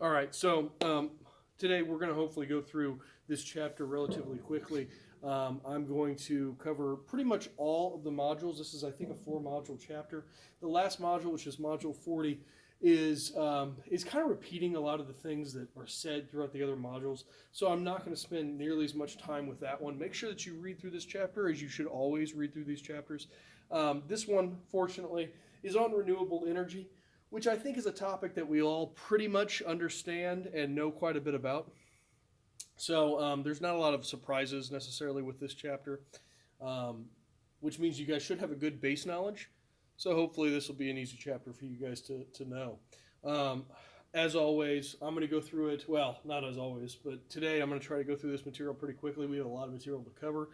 All right, so today we're going to hopefully go through this chapter relatively quickly. I'm going to cover pretty much all of the modules. This is, I think, a 4-module chapter. The last module, which is module 40, is kind of repeating a lot of the things that are said throughout the other modules. So I'm not going to spend nearly as much time with that one. Make sure that you read through this chapter, as you should always read through these chapters. This one, fortunately, is on renewable energy, which I think is a topic that we all pretty much understand and know quite a bit about. So there's not a lot of surprises necessarily with this chapter, which means you guys should have a good base knowledge. So hopefully this will be an easy chapter for you guys to know. As always, I'm going to go through it. Well, not as always, but today I'm going to try to go through this material pretty quickly. We have a lot of material to cover.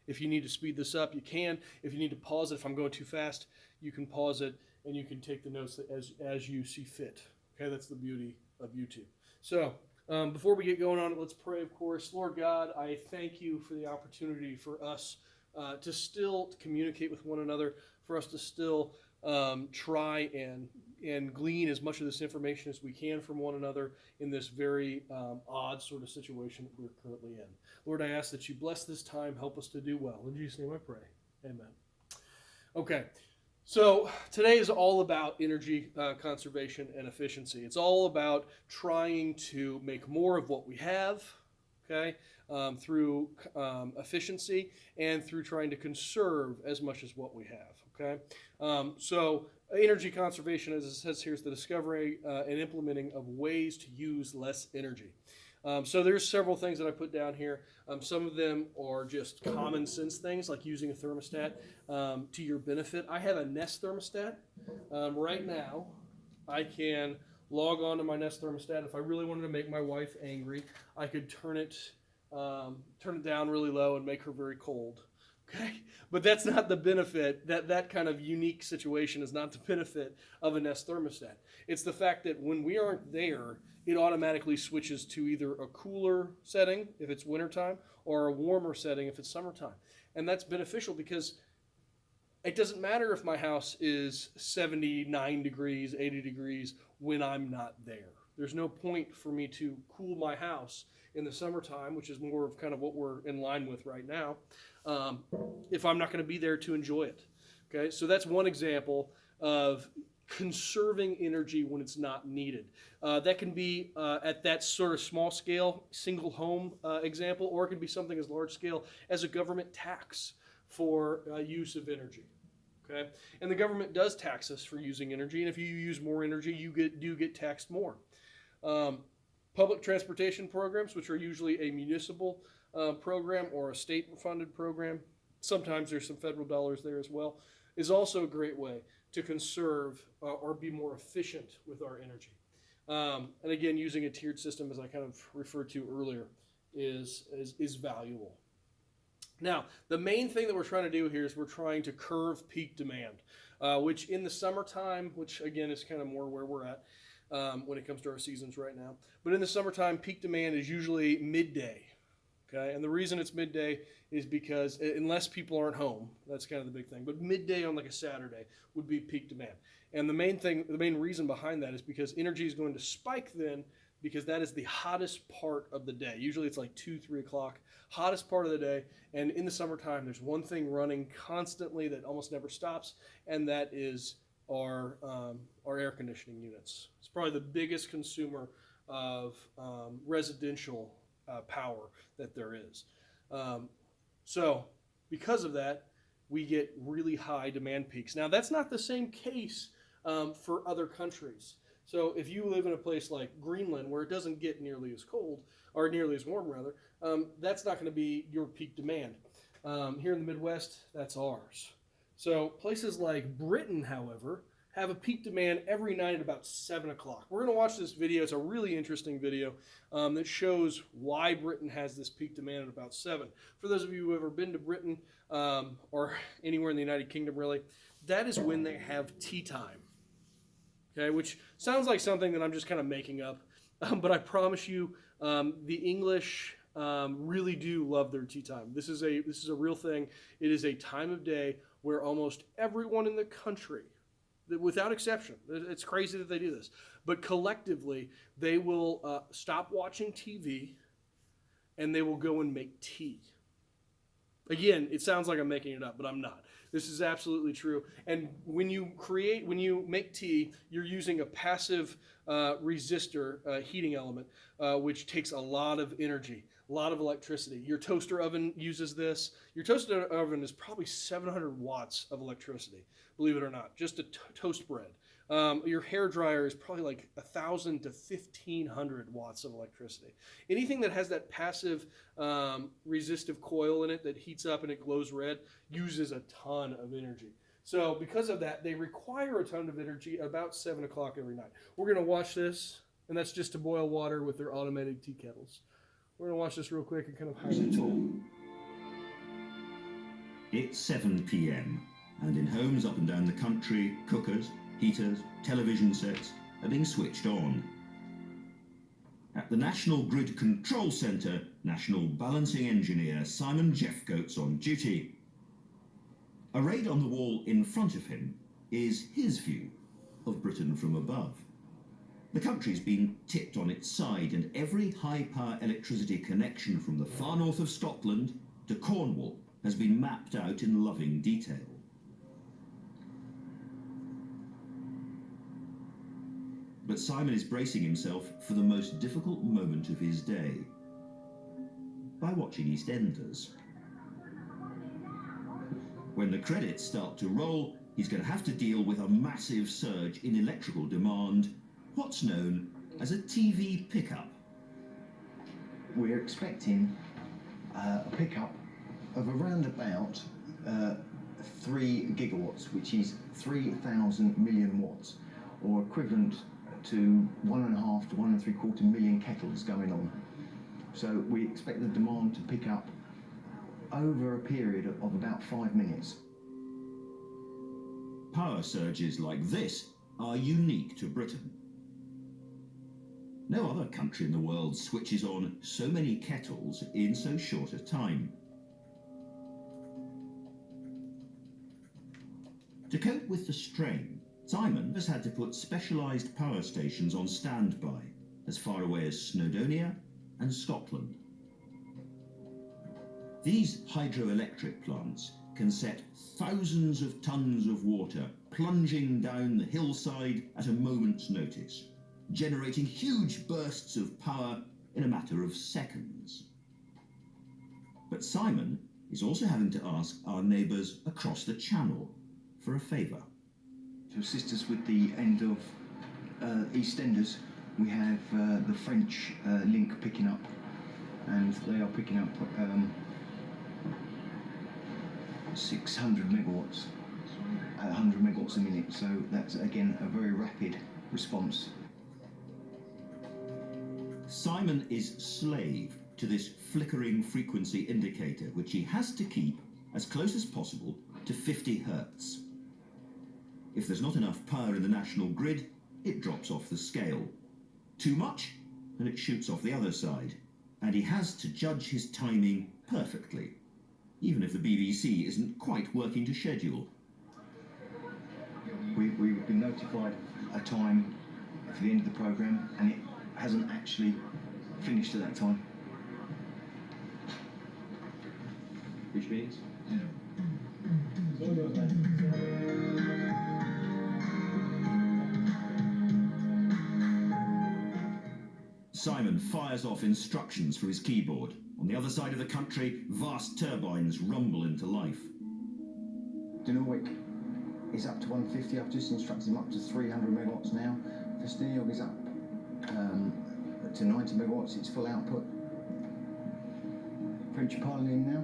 If you need to speed this up, you can. If you need to pause it, if I'm going too fast, you can pause it and you can take the notes as you see fit. Okay, that's the beauty of YouTube. So before we get going on it, let's pray, of course. Lord God, I thank you for the opportunity for us to still communicate with one another, for us to still try and glean as much of this information as we can from one another in this very odd sort of situation that we're currently in. Lord, I ask that you bless this time, help us to do well. In Jesus' name I pray. Amen. Okay, so today is all about energy conservation and efficiency. It's all about trying to make more of what we have, okay, through efficiency and through trying to conserve as much as what we have, okay? So energy conservation, as it says here, is the discovery and implementing of ways to use less energy. So there's several things that I put down here. Some of them are just common sense things, like using a thermostat to your benefit. I have a Nest thermostat. Right now, I can log on to my Nest thermostat. If I really wanted to make my wife angry, I could turn it down really low and make her very cold. Okay, but that's not the benefit. That kind of unique situation is not the benefit of a Nest thermostat. It's the fact that when we aren't there, it automatically switches to either a cooler setting if it's wintertime or a warmer setting if it's summertime. And that's beneficial because it doesn't matter if my house is 79 degrees, 80 degrees when I'm not there. There's no point for me to cool my house in the summertime, which is more of kind of what we're in line with right now, if I'm not going to be there to enjoy it. Okay, so that's one example of conserving energy when it's not needed. That can be at that sort of small scale, single home example, or it can be something as large scale as a government tax for use of energy. Okay, and the government does tax us for using energy, and if you use more energy, you do get taxed more. Public transportation programs, which are usually a municipal program or a state-funded program, sometimes there's some federal dollars there as well, is also a great way to conserve or be more efficient with our energy. And again, using a tiered system, as I kind of referred to earlier, is valuable. Now, the main thing that we're trying to do here is we're trying to curve peak demand, which in the summertime, which again is kind of more where we're at when it comes to our seasons right now, but in the summertime, peak demand is usually midday. Okay, and the reason it's midday is because unless people aren't home, that's kind of the big thing. But midday on like a Saturday would be peak demand. And the main reason behind that is because energy is going to spike then, because that is the hottest part of the day. Usually it's like 2, 3 o'clock, hottest part of the day. And in the summertime, there's one thing running constantly that almost never stops, and that is our air conditioning units. It's probably the biggest consumer of residential power that there is. So because of that, we get really high demand peaks. Now, that's not the same case for other countries. So if you live in a place like Greenland, where it doesn't get nearly as cold, or nearly as warm rather, that's not going to be your peak demand. Here in the Midwest, that's ours. So places like Britain, however, have a peak demand every night at about 7 o'clock. We're going to watch this video. It's a really interesting video that shows why Britain has this peak demand at about 7. For those of you who have ever been to Britain or anywhere in the United Kingdom, really, that is when they have tea time. Okay, which sounds like something that I'm just kind of making up, but I promise you, the English really do love their tea time. This is a real thing. It is a time of day where almost everyone in the country without exception. It's crazy that they do this. But collectively, they will stop watching TV and they will go and make tea. Again, it sounds like I'm making it up, but I'm not. This is absolutely true. And when you make tea, you're using a passive resistor heating element, which takes a lot of energy, a lot of electricity. Your toaster oven uses this. Your toaster oven is probably 700 watts of electricity, believe it or not, just to toast bread. Your hair dryer is probably like 1,000 to 1,500 watts of electricity. Anything that has that passive resistive coil in it that heats up and it glows red uses a ton of energy. So because of that, they require a ton of energy about 7 o'clock every night. We're going to watch this, and that's just to boil water with their automated tea kettles. We're going to watch this real quick and kind of highlight it. It's 7 p.m. and in homes up and down the country, cookers, heaters, television sets are being switched on. At the National Grid Control Centre, National Balancing Engineer Simon Jeffcoat's on duty. Arrayed on the wall in front of him is his view of Britain from above. The country's been tipped on its side, and every high-power electricity connection from the far north of Scotland to Cornwall has been mapped out in loving detail. But Simon is bracing himself for the most difficult moment of his day by watching EastEnders. When the credits start to roll, he's going to have to deal with a massive surge in electrical demand, what's known as a TV pickup. We're expecting a pickup of around about 3 gigawatts, which is 3,000 million watts, or equivalent to 1.5 to 1 3/4 million kettles going on. So we expect the demand to pick up over a period of about 5 minutes. Power surges like this are unique to Britain. No other country in the world switches on so many kettles in so short a time. To cope with the strain, Simon has had to put specialised power stations on standby as far away as Snowdonia and Scotland. These hydroelectric plants can set thousands of tons of water plunging down the hillside at a moment's notice, generating huge bursts of power in a matter of seconds. But Simon is also having to ask our neighbours across the channel for a favour. To assist us with the end of EastEnders, we have the French link picking up, and they are picking up 600 megawatts at 100 megawatts a minute, so that's again a very rapid response. Simon is slave to this flickering frequency indicator, which he has to keep as close as possible to 50 hertz. If there's not enough power in the national grid, it drops off the scale. Too much, and it shoots off the other side. And he has to judge his timing perfectly, even if the BBC isn't quite working to schedule. We've been notified a time for the end of the programme, and it hasn't actually finished at that time. Which means? Simon fires off instructions from his keyboard. On the other side of the country, vast turbines rumble into life. Denelwick is up to 150. I've just instructed him up to 300 megawatts now. Festiniog is up to 90 megawatts, it's full output. French piling in now.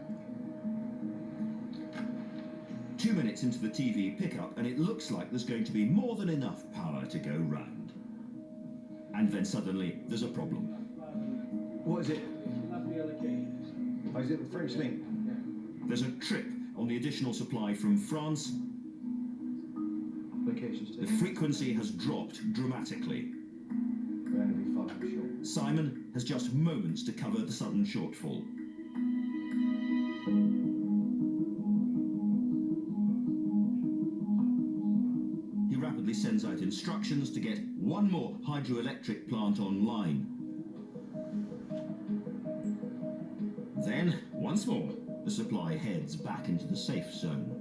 2 minutes into the TV pickup, and it looks like there's going to be more than enough power to go round. And then suddenly, there's a problem. What is it? Oh, is it the French link? There's a trip on the additional supply from France. The frequency has dropped dramatically. We're going to be 5 short. Simon has just moments to cover the sudden shortfall. He rapidly discussions to get one more hydroelectric plant online. Then, once more, the supply heads back into the safe zone.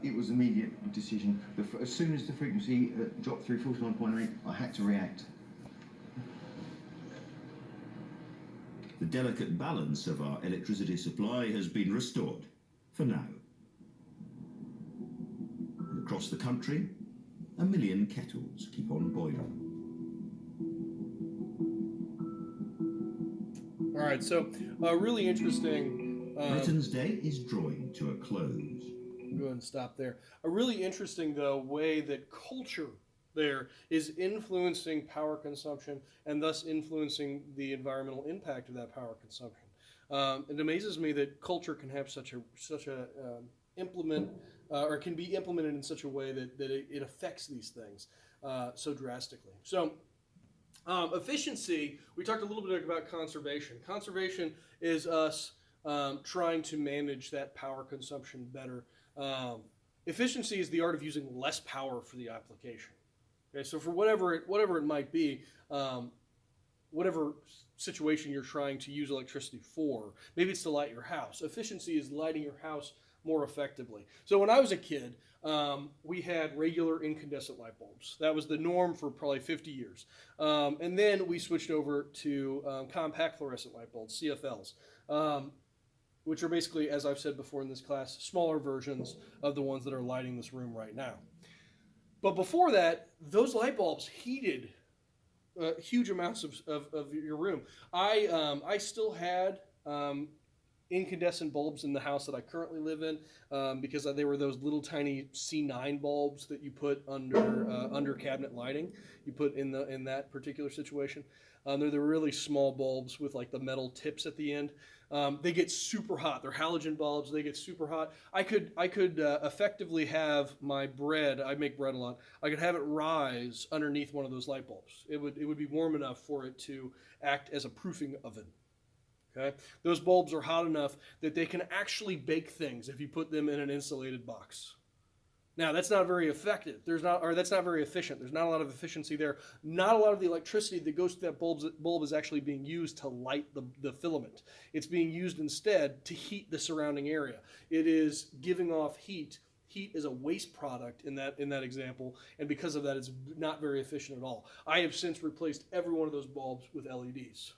It was an immediate decision. As soon as the frequency dropped through 49.8, I had to react. The delicate balance of our electricity supply has been restored, for now. And across the country, 1 million kettles keep on boiling. All right, so really interesting. Britain's day is drawing to a close. Go ahead and stop there. A really interesting, though, way that culture there is influencing power consumption and thus influencing the environmental impact of that power consumption. It amazes me that culture can have such a implement or can be implemented in such a way that it affects these things so drastically. So efficiency, we talked a little bit about conservation. Conservation is us trying to manage that power consumption better. Efficiency is the art of using less power for the application. Okay, so for whatever it might be, whatever situation you're trying to use electricity for, maybe it's to light your house. Efficiency is lighting your house more effectively. So when I was a kid, we had regular incandescent light bulbs. That was the norm for probably 50 years. And then we switched over to compact fluorescent light bulbs, CFLs. Which are basically, as I've said before in this class, smaller versions of the ones that are lighting this room right now. But before that, those light bulbs heated huge amounts of your room. I still had incandescent bulbs in the house that I currently live in because they were those little tiny C9 bulbs that you put under cabinet lighting. You put in that particular situation. They're the really small bulbs with like the metal tips at the end. They get super hot. They're halogen bulbs. They get super hot. I could effectively have my bread. I make bread a lot. I could have it rise underneath one of those light bulbs. It would be warm enough for it to act as a proofing oven. Okay, those bulbs are hot enough that they can actually bake things if you put them in an insulated box. Now, that's not very effective. That's not very efficient. There's not a lot of efficiency there. Not a lot of the electricity that goes to that bulb is actually being used to light the filament. It's being used instead to heat the surrounding area. It is giving off heat. Heat is a waste product in that example, and because of that, it's not very efficient at all. I have since replaced every one of those bulbs with LEDs.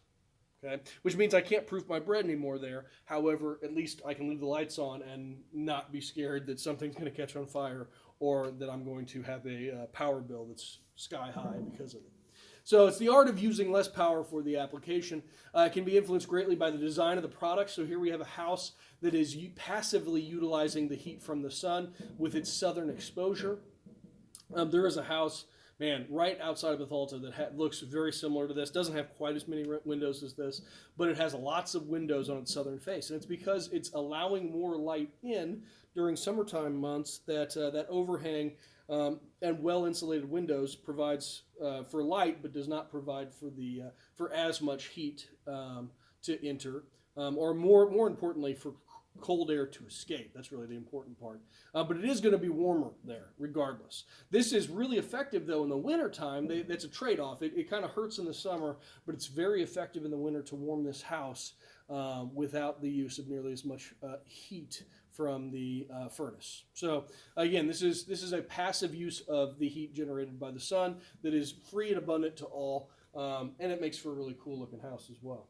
Okay, which means I can't proof my bread anymore there. However, at least I can leave the lights on and not be scared that something's going to catch on fire or that I'm going to have a power bill that's sky high because of it. So it's the art of using less power for the application. It can be influenced greatly by the design of the product. So here we have a house that is passively utilizing the heat from the sun with its southern exposure. There is a house right outside of Bethalto that looks very similar to this. Doesn't have quite as many windows as this, but it has lots of windows on its southern face. And it's because it's allowing more light in during summertime months that overhang and well-insulated windows provides for light, but does not provide for as much heat to enter, or more importantly, for cold air to escape. That's really the important part. But it is going to be warmer there, regardless. This is really effective, though, in the wintertime. That's a trade-off. It kind of hurts in the summer, but it's very effective in the winter to warm this house without the use of nearly as much heat from the furnace. So, again, this is a passive use of the heat generated by the sun that is free and abundant to all, and it makes for a really cool-looking house as well.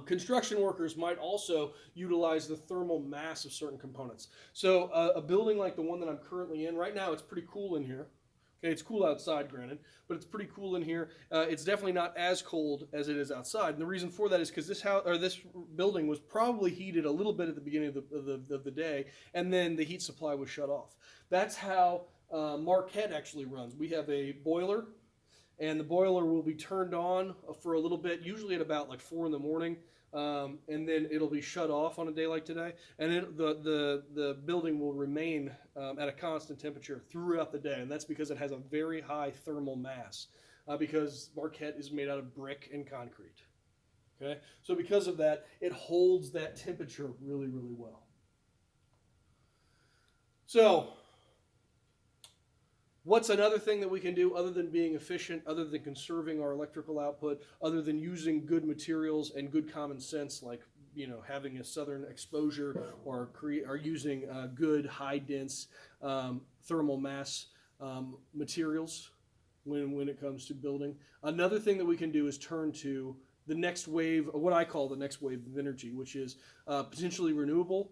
Construction workers might also utilize the thermal mass of certain components. So a building like the one that I'm currently in, right now it's pretty cool in here. Okay, it's cool outside, granted, but it's pretty cool in here. It's definitely not as cold as it is outside. And the reason for that is because this building was probably heated a little bit at the beginning of the day, and then the heat supply was shut off. That's how Marquette actually runs. We have a boiler, and the boiler will be turned on for a little bit, usually at about like 4 in the morning, and then it'll be shut off on a day like today. And then the building will remain at a constant temperature throughout the day, and that's because it has a very high thermal mass, because Marquette is made out of brick and concrete. Okay, so because of that, it holds that temperature really, really well. So What's another thing that we can do other than being efficient, other than conserving our electrical output, other than using good materials and good common sense, like having a southern exposure or using good high dense thermal mass materials when it comes to building. Another thing that we can do is turn to the next wave, what I call the next wave of energy, which is potentially renewable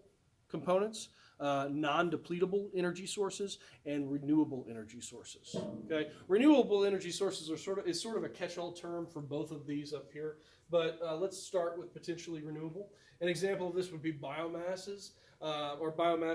components, non-depletable energy sources, and renewable energy sources. Okay, renewable energy sources are sort of a catch-all term for both of these up here. But let's start with potentially renewable. An example of this would be biomass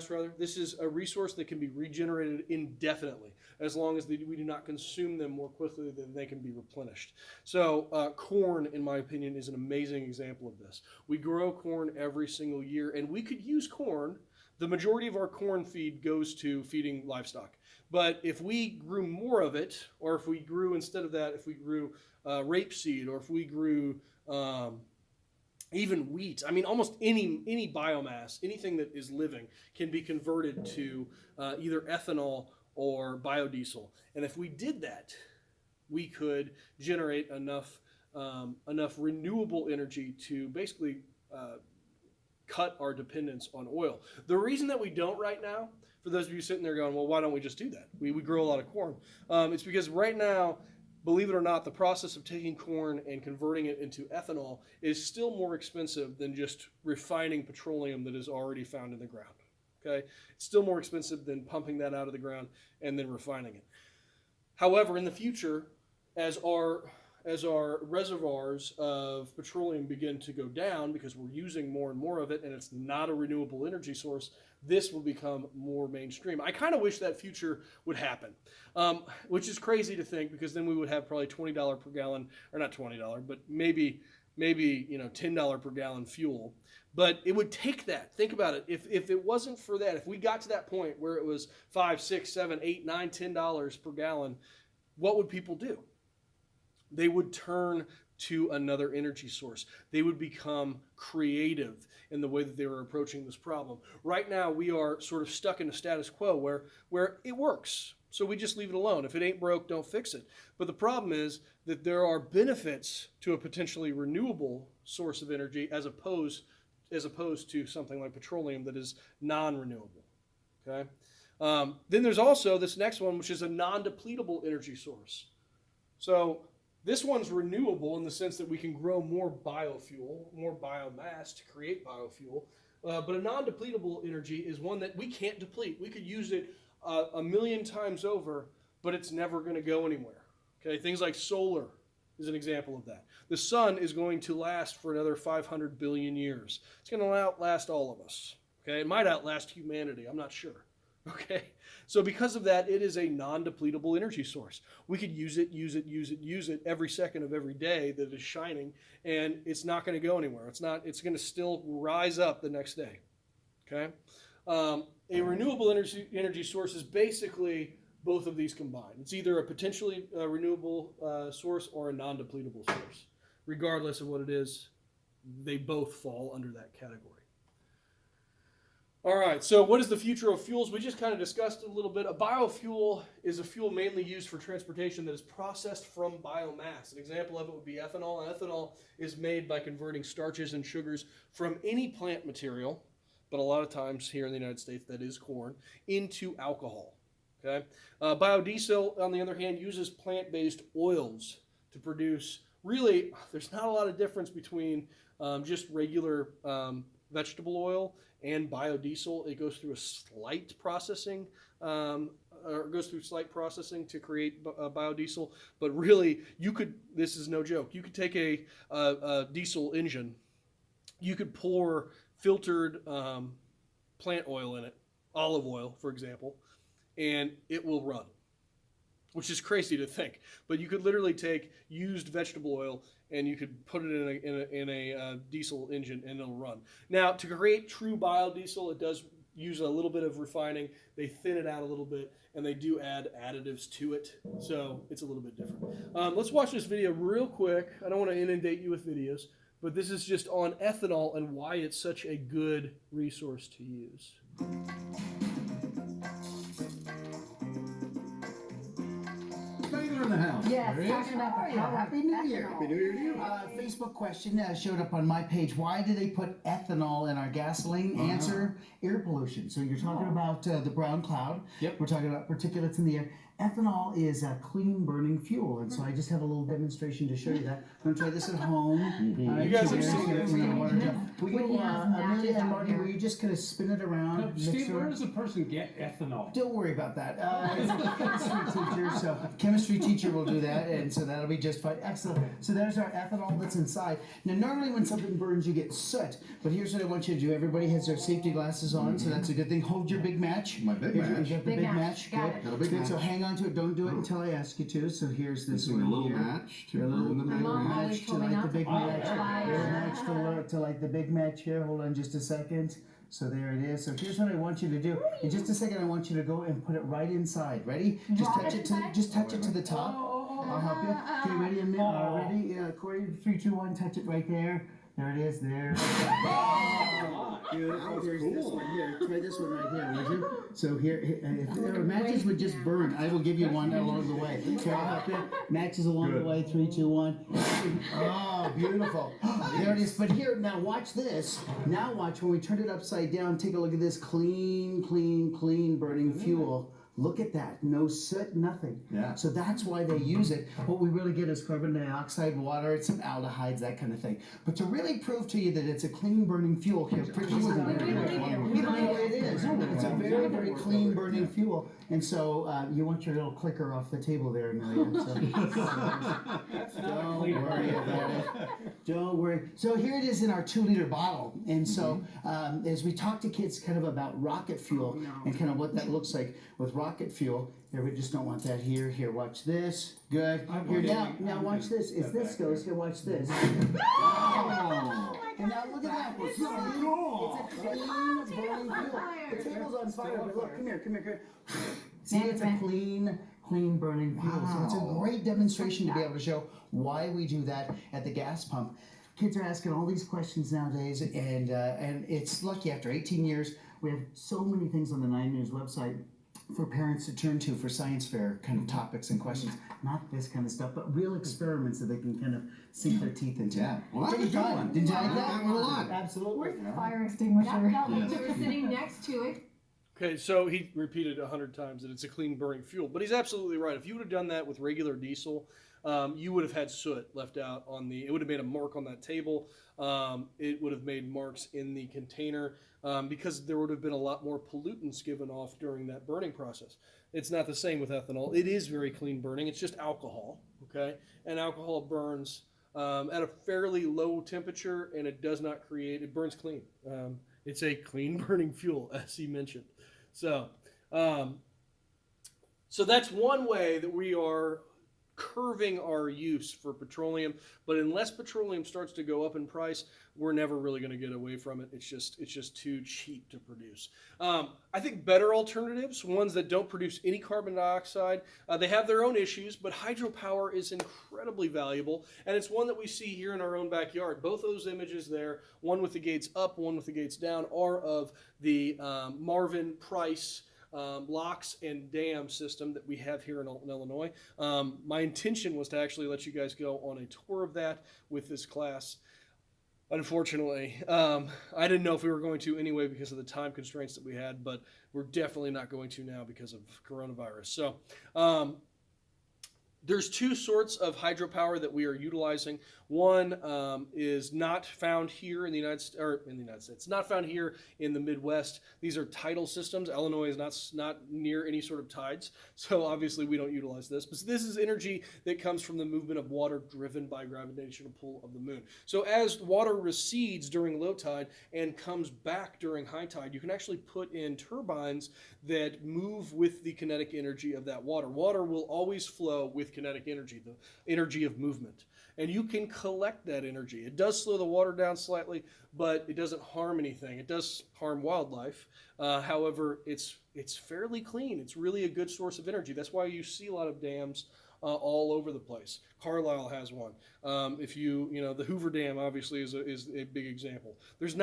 rather. This is a resource that can be regenerated indefinitely, as long as we do not consume them more quickly than they can be replenished. So corn, in my opinion, is an amazing example of this. We grow corn every single year, and we could use corn. The majority of our corn feed goes to feeding livestock. But if we grew more of it, or if we grew, instead of that, if we grew rapeseed, or if we grew even wheat, I mean, almost any biomass, anything that is living can be converted to either ethanol or biodiesel. And if we did that, we could generate enough renewable energy to basically cut our dependence on oil. The reason that we don't right now, for those of you sitting there going, well, why don't we just do that? We grow a lot of corn. It's because right now, believe it or not, the process of taking corn and converting it into ethanol is still more expensive than just refining petroleum that is already found in the ground. Okay? It's still more expensive than pumping that out of the ground and then refining it. However, in the future, as our reservoirs of petroleum begin to go down because we're using more and more of it and it's not a renewable energy source, this will become more mainstream. I kind of wish that future would happen, which is crazy to think, because then we would have probably $20 per gallon, or not $20, but maybe $10 per gallon fuel. But it would take that. Think about it. If it wasn't for that, if we got to that point where it was $5, $6, $7, $8, $9, $10 per gallon, what would people do? They would turn to another energy source. They would become creative in the way that they were approaching this problem. Right now, we are sort of stuck in a status quo where it works. So we just leave it alone. If it ain't broke, don't fix it. But the problem is that there are benefits to a potentially renewable source of energy as opposed to something like petroleum that is non-renewable. Okay. Then there's also this next one, which is a non-depletable energy source. So this one's renewable in the sense that we can grow more biofuel, more biomass to create biofuel. But a non-depletable energy is one that we can't deplete. We could use it a million times over, but it's never going to go anywhere. Okay, things like solar is an example of that. The sun is going to last for another 500 billion years. It's going to outlast all of us. Okay, it might outlast humanity. I'm not sure. Okay, so because of that, it is a non-depletable energy source. We could use it every second of every day that is shining, and it's not going to go anywhere. It's going to still rise up the next day. Okay, a renewable energy source is basically both of these combined. It's either a potentially renewable source or a non-depletable source. Regardless of what it is, they both fall under that category. All right, so what is the future of fuels? We just kind of discussed it a little bit. A biofuel is a fuel mainly used for transportation that is processed from biomass. An example of it would be ethanol. And ethanol is made by converting starches and sugars from any plant material, but a lot of times here in the United States that is corn, into alcohol. Okay? Biodiesel, on the other hand, uses plant-based oils to produce. Really, there's not a lot of difference between just regular vegetable oil and biodiesel. It goes through a slight processing, to create biodiesel. But really, this is no joke, you could take a diesel engine, you could pour filtered plant oil in it, olive oil, for example, and it will run, which is crazy to think. But you could literally take used vegetable oil and you could put it in a diesel engine and it'll run. Now, to create true biodiesel, it does use a little bit of refining. They thin it out a little bit, and they do add additives to it, so it's a little bit different. Let's watch this video real quick. I don't want to inundate you with videos, but this is just on ethanol and why it's such a good resource to use. in the house. Yes, There he is. talking about the power. Happy New Year. Ethanol. Happy New Year to you. Facebook question showed up on my page. Why do they put ethanol in our gasoline? Answer, air pollution. So you're talking about the brown cloud. Yep. We're talking about particulates in the air. Ethanol is a clean burning fuel, and so I just have a little demonstration to show you that. I'm going to try this at home. All right, You guys so have there's seen your- this. your water jar. Will you, Whitney has Amelia matches and out Marty, here. will you just kind of spin it around? Steve, mix where it? does a person get ethanol? Don't worry about that. It's a chemistry teacher, so chemistry teacher will do that, and so that'll be just fine. Excellent. So there's our ethanol that's inside. Now, normally when something burns, you get soot, but here's what I want you to do. Everybody has their safety glasses on, so that's a good thing. Hold your big match. My big Here's your- match. You got the Big big match. match. Got Good. it. Got a big Good. So match. hang on to it. Don't do it until I ask you to. So here's this Using one a little here. match to A little burn the My big mom match. always to told me light not the to big put match. fire. Little match to light the big match here. Hold on just a second. So there it is. So here's what I want you to do. In just a second, I want you to go and put it right inside. Ready? Just Drop touch it it to inside? just touch it to the top. I'll help you. Okay, ready? A minute. Ready? Yeah, Corey, 3, 2, 1. Touch it right there. There it is. There. Beautiful. Here's this one here. Try this one right here, would you? So here, if there were matches would just burn, I will give you one along the way. Okay, I'll help you. Matches along the way. 3, 2, 1. Oh, beautiful. There it is. But here, now watch this. Now watch when we turn it upside down. Take a look at this clean, clean, clean burning fuel. Look at that. No soot, nothing. Yeah. So that's why they use it. What we really get is carbon dioxide, water, it's some aldehydes, that kind of thing. But to really prove to you that it's a clean burning fuel, here, pretty easy. It is. It's a very, very clean burning fuel. And so you want your little clicker off the table there, Amelia. So, don't worry about it. Don't worry. So here it is in our 2-liter bottle. And so as we talk to kids kind of about rocket fuel and kind of what that looks like with rocket fuel, here we just don't want that here. Here, watch this. Good. Here, now watch this. As this goes, here, watch this. Oh. And now look at that. It's a clean burning fuel. The table's on fire, but look, come here. See, it's a clean burning fuel. So it's a great demonstration to be able to show why we do that at the gas pump. Kids are asking all these questions nowadays, and it's lucky after 18 years, we have so many things on the 9 News website for parents to turn to for science fair kind of topics and questions. Not this kind of stuff, but real experiments that they can kind of sink their teeth into. Yeah. Well, that was a Pretty good fun. one. Did you I like like that? that one a lot. Absolutely. Where's the fire extinguisher? That felt like we were sitting next to it. Okay, so he repeated 100 times that it's a clean burning fuel, but he's absolutely right. If you would have done that with regular diesel, you would have had soot left out on the. It would have made a mark on that table. It would have made marks in the container because there would have been a lot more pollutants given off during that burning process. It's not the same with ethanol. It is very clean burning. It's just alcohol, okay? And alcohol burns at a fairly low temperature, and it does not create. It burns clean. It's a clean burning fuel, as he mentioned. So that's one way that we are curving our use for petroleum. But unless petroleum starts to go up in price, we're never really going to get away from it. It's just too cheap to produce. I think better alternatives, ones that don't produce any carbon dioxide, they have their own issues, but hydropower is incredibly valuable, and it's one that we see here in our own backyard. Both those images there, one with the gates up, one with the gates down, are of the Marvin Price locks and dam system that we have here in Illinois. My intention was to actually let you guys go on a tour of that with this class. Unfortunately, I didn't know if we were going to anyway because of the time constraints that we had, but we're definitely not going to now because of coronavirus. So there's two sorts of hydropower that we are utilizing. One is not found here in the United States, not found here in the Midwest. These are tidal systems. Illinois is not near any sort of tides, so obviously we don't utilize this. But this is energy that comes from the movement of water driven by gravitational pull of the moon. So as water recedes during low tide and comes back during high tide, you can actually put in turbines that move with the kinetic energy of that water. Water will always flow with kinetic energy, the energy of movement. And you can collect that energy. It does slow the water down slightly, but it doesn't harm anything. It does harm wildlife. However, it's fairly clean. It's really a good source of energy. That's why you see a lot of dams all over the place. Carlisle has one. If the Hoover Dam obviously is a big example. There's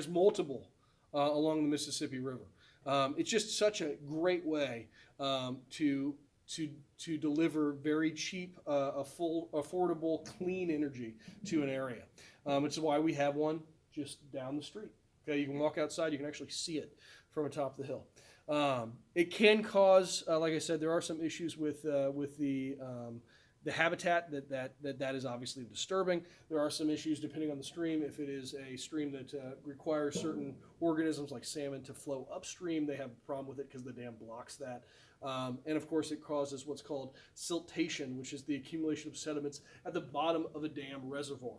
multiple along the Mississippi River. It's just such a great way to to deliver very cheap, affordable, clean energy to an area. Which is why we have one just down the street. Okay, you can walk outside, you can actually see it from atop the hill. It can cause, like I said, there are some issues with the habitat that is obviously disturbing. There are some issues depending on the stream. If it is a stream that requires certain organisms like salmon to flow upstream, they have a problem with it because the dam blocks that. And of course, it causes what's called siltation, which is the accumulation of sediments at the bottom of a dam reservoir.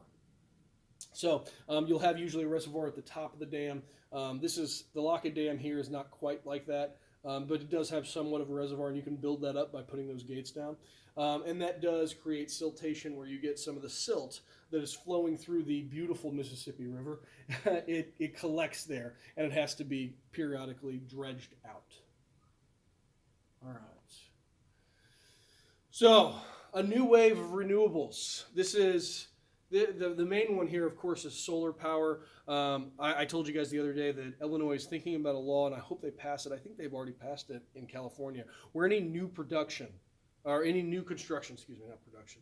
So you'll have usually a reservoir at the top of the dam. The Lockett Dam here is not quite like that, but it does have somewhat of a reservoir, and you can build that up by putting those gates down. And that does create siltation, where you get some of the silt that is flowing through the beautiful Mississippi River. It collects there, and it has to be periodically dredged out. All right. So, a new wave of renewables. This is the main one here, of course, is solar power. I told you guys the other day that Illinois is thinking about a law, and I hope they pass it. I think they've already passed it in California, where any new production, or any new construction, not production,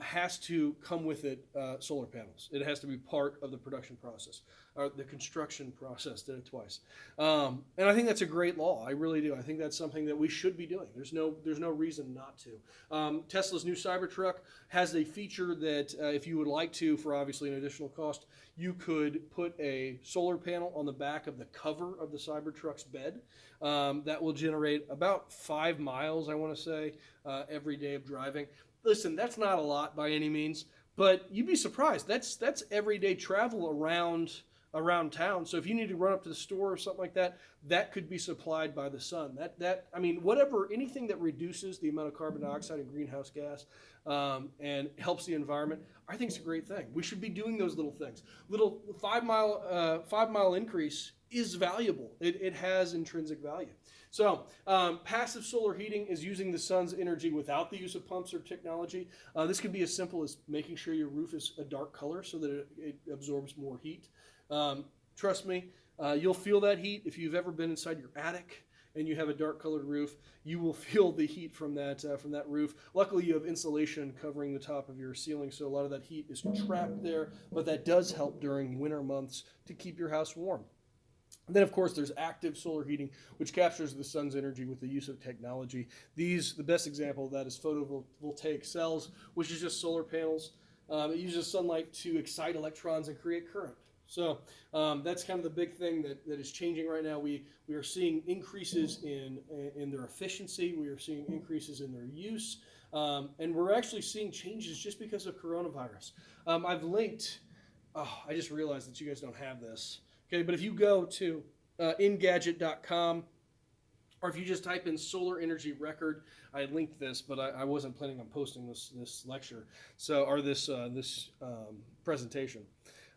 has to come with it solar panels. It has to be part of the production process, or the construction process. Did it twice. And I think that's a great law. I really do. I think that's something that we should be doing. There's no reason not to. Tesla's new Cybertruck has a feature that if you would like to, for obviously an additional cost, you could put a solar panel on the back of the cover of the Cybertruck's bed. That will generate about 5 miles, I want to say, every day of driving. Listen, that's not a lot by any means, but you'd be surprised. That's everyday travel around town. So if you need to run up to the store or something like that, that could be supplied by the sun. Anything that reduces the amount of carbon dioxide and greenhouse gas and helps the environment, I think it's a great thing. We should be doing those little things. Little 5 mile increase is valuable. It has intrinsic value. So passive solar heating is using the sun's energy without the use of pumps or technology. This can be as simple as making sure your roof is a dark color so that it absorbs more heat. Trust me, you'll feel that heat. If you've ever been inside your attic and you have a dark colored roof, you will feel the heat from that roof. Luckily, you have insulation covering the top of your ceiling, so a lot of that heat is trapped there, but that does help during winter months to keep your house warm. And then, of course, there's active solar heating, which captures the sun's energy with the use of technology. The best example of that is photovoltaic cells, which is just solar panels. It uses sunlight to excite electrons and create current. So that's kind of the big thing that is changing right now. We are seeing increases in their efficiency. We are seeing increases in their use. And we're actually seeing changes just because of coronavirus. I've linked, I just realized that you guys don't have this. Okay, but if you go to engadget.com, or if you just type in solar energy record, I linked this, but I wasn't planning on posting this lecture, or this presentation.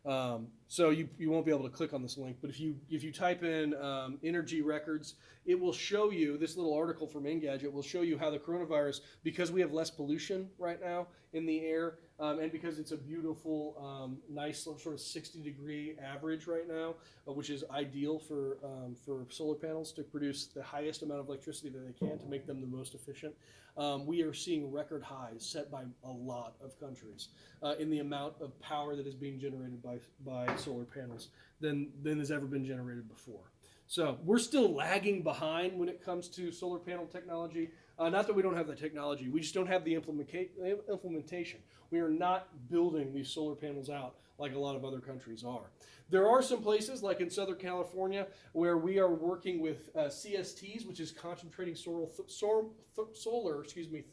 So you won't be able to click on this link, but if you type in energy records, it will show you, this little article from Engadget will show you how the coronavirus, because we have less pollution right now in the air, and because it's a beautiful, nice sort of 60-degree average right now, which is ideal for solar panels to produce the highest amount of electricity that they can to make them the most efficient. We are seeing record highs set by a lot of countries in the amount of power that is being generated by solar panels than has ever been generated before. So we're still lagging behind when it comes to solar panel technology. Not that we don't have the technology, we just don't have the implementation. We are not building these solar panels out like a lot of other countries are. There are some places, like in Southern California, where we are working with CSTs, which is concentrating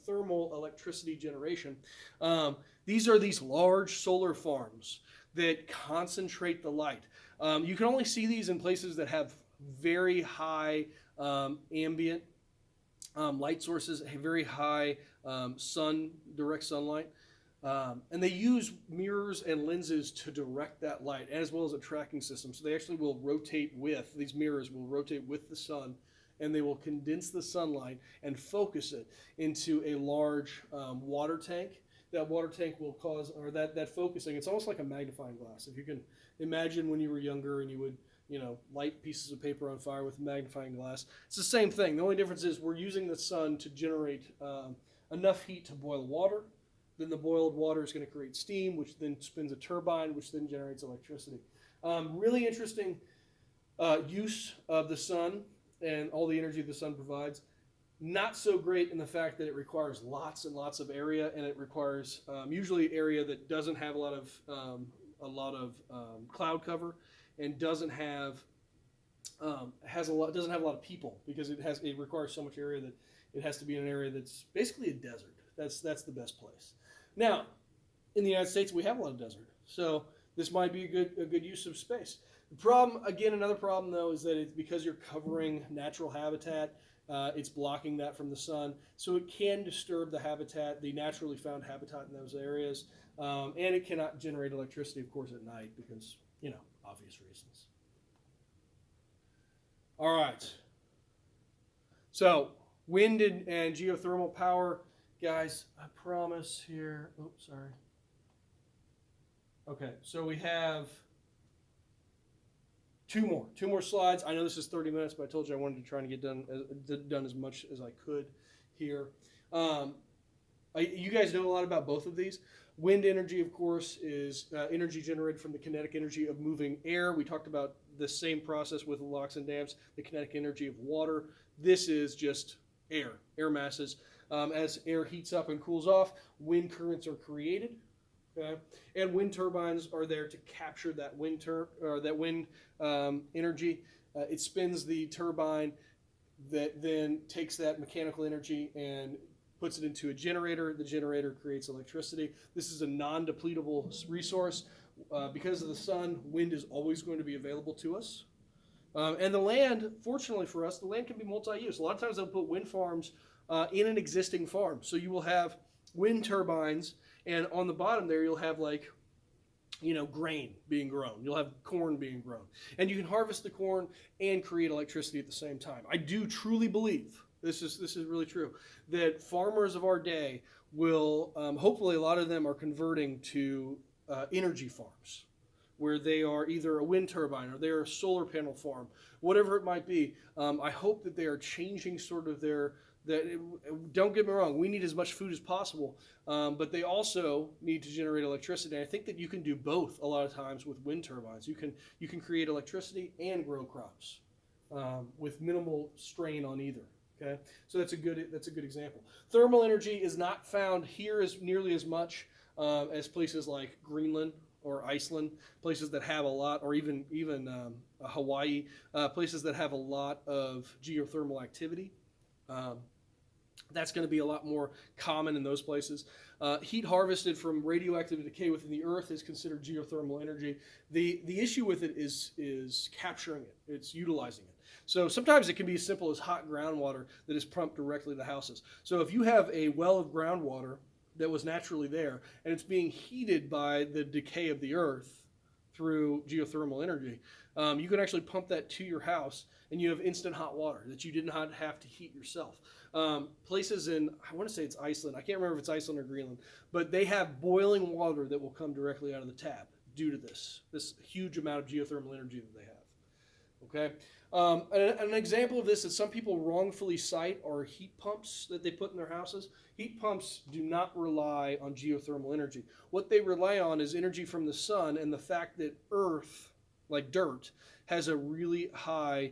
thermal electricity generation. These are these large solar farms that concentrate the light. You can only see these in places that have very high ambient light sources, very high direct sunlight. And they use mirrors and lenses to direct that light, as well as a tracking system. So they actually will these mirrors will rotate with the sun, and they will condense the sunlight and focus it into a large water tank. That water tank will cause, or that focusing, it's almost like a magnifying glass. If you can imagine when you were younger and you would light pieces of paper on fire with a magnifying glass. It's the same thing. The only difference is we're using the sun to generate enough heat to boil water. Then the boiled water is going to create steam, which then spins a turbine, which then generates electricity. Really interesting use of the sun and all the energy the sun provides. Not so great in the fact that it requires lots and lots of area, and it requires usually area that doesn't have a lot of cloud cover, and doesn't have doesn't have a lot of people, because it requires so much area that it has to be in an area that's basically a desert. That's the best place. Now, in the United States, we have a lot of desert, so this might be a good use of space. The problem, again, another problem though, is that it's because you're covering natural habitat. It's blocking that from the sun, so it can disturb the habitat, the naturally found habitat in those areas, and it cannot generate electricity, of course, at night because, obvious reasons. All right. So, wind and geothermal power, guys, I promise here. Oops, sorry. Okay, so we have two more slides. I know this is 30 minutes, but I told you I wanted to try and get done as much as I could here. You guys know a lot about both of these. Wind energy, of course, is energy generated from the kinetic energy of moving air. We talked about the same process with locks and dams, the kinetic energy of water. This is just air masses. As air heats up and cools off, wind currents are created. Okay. And wind turbines are there to capture that wind energy. It spins the turbine that then takes that mechanical energy and puts it into a generator. The generator creates electricity. This is a non-depletable resource. Because of the sun, wind is always going to be available to us. And the land, fortunately for us, the land can be multi-use. A lot of times they'll put wind farms in an existing farm. So you will have wind turbines, and on the bottom there you'll have grain being grown. You'll have corn being grown. And you can harvest the corn and create electricity at the same time. I do truly believe, this is really true, that farmers of our day will, hopefully a lot of them are converting to energy farms, where they are either a wind turbine or they're a solar panel farm, whatever it might be. I hope that they are changing sort of don't get me wrong, we need as much food as possible, but they also need to generate electricity. And I think that you can do both a lot of times with wind turbines. You can create electricity and grow crops with minimal strain on either. Okay, so that's a good example. Thermal energy is not found here as nearly as much as places like Greenland or Iceland, places that have a lot, or even Hawaii, places that have a lot of geothermal activity. That's going to be a lot more common in those places. Heat harvested from radioactive decay within the earth is considered geothermal energy. The issue with it is capturing it. It's utilizing it. So sometimes it can be as simple as hot groundwater that is pumped directly to houses. So if you have a well of groundwater that was naturally there, and it's being heated by the decay of the earth through geothermal energy, you can actually pump that to your house, and you have instant hot water that you did not have to heat yourself. Places in, I want to say it's Iceland, I can't remember if it's Iceland or Greenland, but they have boiling water that will come directly out of the tap due to this huge amount of geothermal energy that they have. Okay, an example of this that some people wrongfully cite are heat pumps that they put in their houses. Heat pumps do not rely on geothermal energy. What they rely on is energy from the sun and the fact that earth, like dirt, has a really high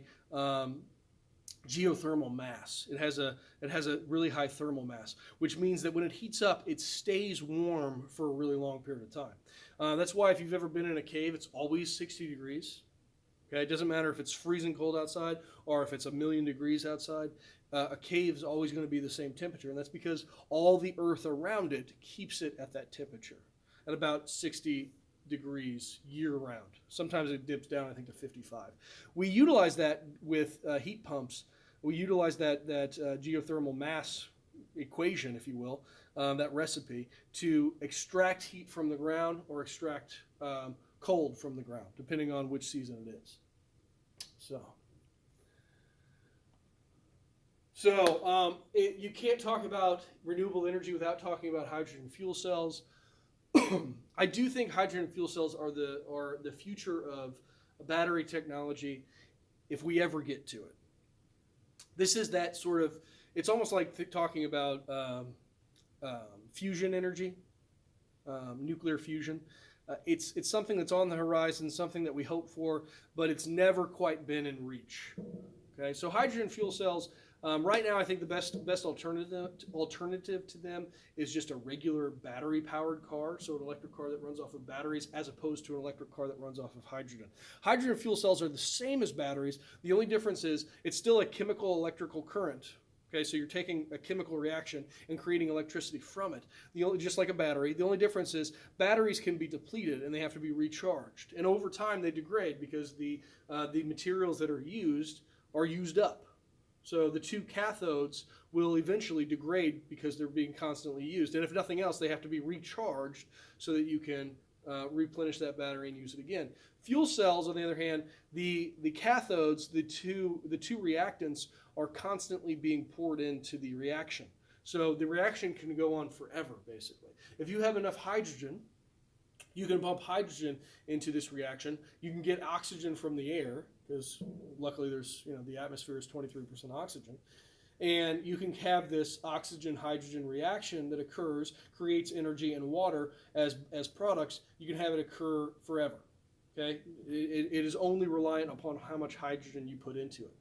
geothermal mass. It has a really high thermal mass, which means that when it heats up, it stays warm for a really long period of time. That's why if you've ever been in a cave, it's always 60 degrees. Okay, it doesn't matter if it's freezing cold outside or if it's 1,000,000 degrees outside. A cave is always going to be the same temperature, and that's because all the earth around it keeps it at that temperature, at about 60 degrees year-round. Sometimes it dips down, I think, to 55. We utilize that with heat pumps. We utilize that geothermal mass equation, if you will, that recipe, to extract heat from the ground or extract cold from the ground, depending on which season it is. So you can't talk about renewable energy without talking about hydrogen fuel cells. I do think hydrogen fuel cells are the future of battery technology if we ever get to it. This is that sort of, it's almost like talking about fusion energy, nuclear fusion. It's something that's on the horizon, something that we hope for, but it's never quite been in reach. Okay, so hydrogen fuel cells, right now I think the best alternative to them is just a regular battery-powered car, so an electric car that runs off of batteries, as opposed to an electric car that runs off of hydrogen. Hydrogen fuel cells are the same as batteries. The only difference is it's still a chemical electrical current. Okay, so you're taking a chemical reaction and creating electricity from it. Just like a battery, the only difference is batteries can be depleted and they have to be recharged. And over time they degrade because the materials that are used up. So the two cathodes will eventually degrade because they're being constantly used. And if nothing else, they have to be recharged so that you can replenish that battery and use it again. Fuel cells, on the other hand, the cathodes, the two reactants are constantly being poured into the reaction. So the reaction can go on forever, basically. If you have enough hydrogen, you can pump hydrogen into this reaction. You can get oxygen from the air, because luckily there's, the atmosphere is 23% oxygen. And you can have this oxygen-hydrogen reaction that occurs, creates energy and water as products. You can have it occur forever. Okay? It is only reliant upon how much hydrogen you put into it.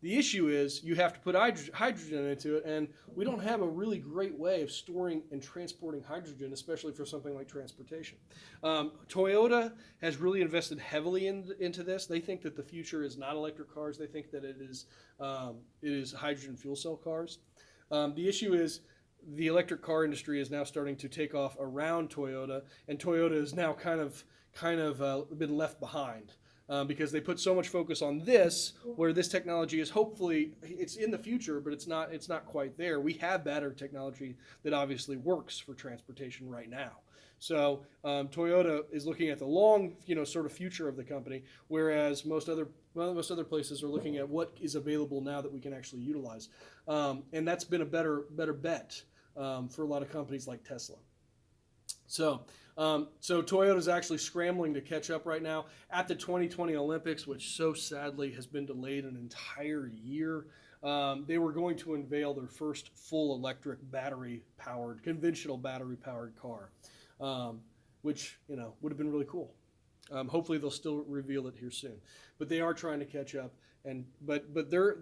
The issue is you have to put hydrogen into it, and we don't have a really great way of storing and transporting hydrogen, especially for something like transportation. Toyota has really invested heavily into this. They think that the future is not electric cars. They think that it is hydrogen fuel cell cars. The issue is the electric car industry is now starting to take off around Toyota, and Toyota is now kind of been left behind. Because they put so much focus on this, where this technology is hopefully, it's in the future, but it's not quite there. We have battery technology that obviously works for transportation right now. So Toyota is looking at the long, sort of future of the company, whereas most other places are looking at what is available now that we can actually utilize, and that's been a better bet for a lot of companies like Tesla. So Toyota's actually scrambling to catch up right now at the 2020 Olympics, which so sadly has been delayed an entire year. They were going to unveil their first full electric conventional battery-powered car, which would have been really cool. Hopefully they'll still reveal it here soon, but they are trying to catch up. But their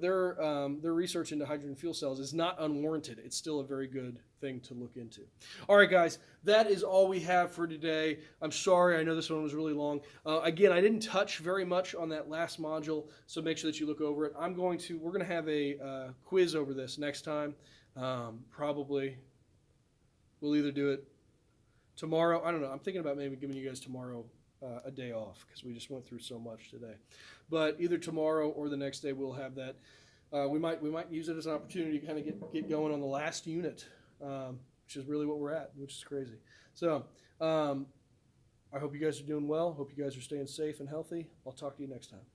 research into hydrogen fuel cells is not unwarranted. It's still a very good thing to look into. All right, guys, that is all we have for today. I'm sorry, I know this one was really long. Again, I didn't touch very much on that last module, so make sure that you look over it. We're gonna have a quiz over this next time. Probably we'll either do it tomorrow. I don't know. I'm thinking about maybe giving you guys tomorrow a day off because we just went through so much today. But either tomorrow or the next day we'll have that. We might use it as an opportunity to kind of get going on the last unit, which is really what we're at, which is crazy. So I hope you guys are doing well. Hope you guys are staying safe and healthy. I'll talk to you next time.